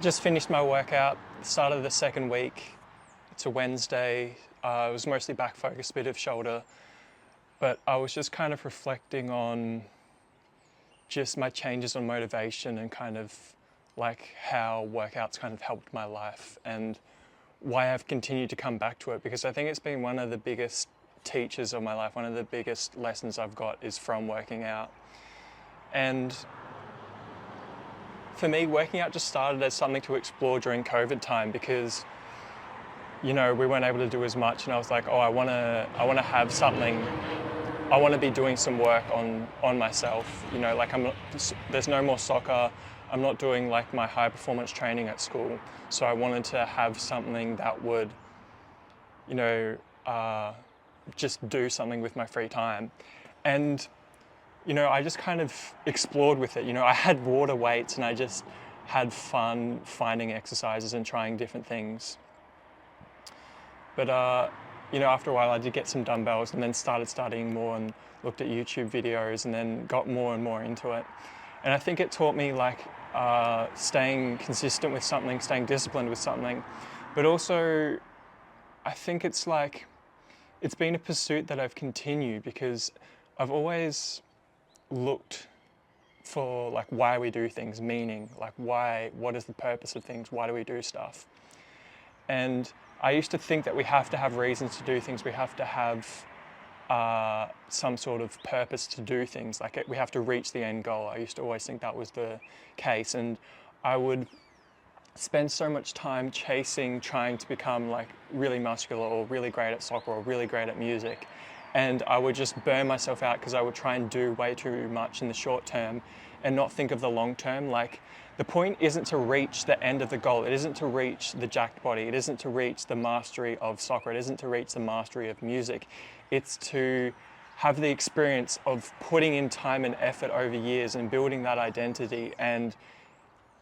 Just finished my workout, started the second week. It's a Wednesday. It was mostly back focus, a bit of shoulder, but I was just kind of reflecting on just my changes on motivation and kind of like how workouts kind of helped my life and why I've continued to come back to it, because I think it's been one of the biggest teachers of my life. One of the biggest lessons I've got is from working out. And for me, working out just started as something to explore during COVID time because, we weren't able to do as much, and I was like, I want to have something. I want to be doing some work on myself. There's no more soccer. I'm not doing like my high performance training at school. So I wanted to have something that would, just do something with my free time. And I just kind of explored with it. I had water weights and I just had fun finding exercises and trying different things. But, after a while I did get some dumbbells and then started studying more and looked at YouTube videos and then got more and more into it. And I think it taught me staying consistent with something, staying disciplined with something. But also, I think it's been a pursuit that I've continued because I've always looked for why we do things, meaning, what is the purpose of things, why do we do stuff? And I used to think that we have to have reasons to do things, we have to have some sort of purpose to do things, we have to reach the end goal. I used to always think that was the case, and I would spend so much time trying to become really muscular or really great at soccer or really great at music. And I would just burn myself out because I would try and do way too much in the short term and not think of the long term. The point isn't to reach the end of the goal. It isn't to reach the jacked body. It isn't to reach the mastery of soccer. It isn't to reach the mastery of music. It's to have the experience of putting in time and effort over years and building that identity and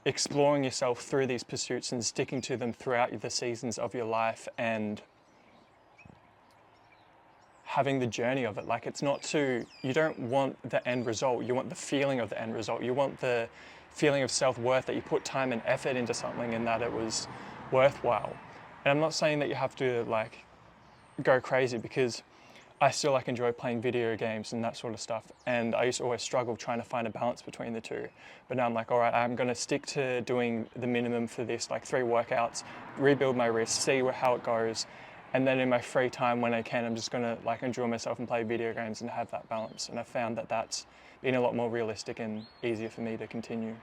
exploring yourself through these pursuits and sticking to them throughout the seasons of your life and having the journey of it. You don't want the end result, you want the feeling of the end result. You want the feeling of self-worth that you put time and effort into something and that it was worthwhile. And I'm not saying that you have to go crazy, because I still enjoy playing video games and that sort of stuff. And I used to always struggle trying to find a balance between the two. But now I'm all right, I'm gonna stick to doing the minimum for this, 3 workouts, rebuild my wrist, see how it goes. And then in my free time when I can, I'm just gonna enjoy myself and play video games and have that balance. And I found that that's been a lot more realistic and easier for me to continue.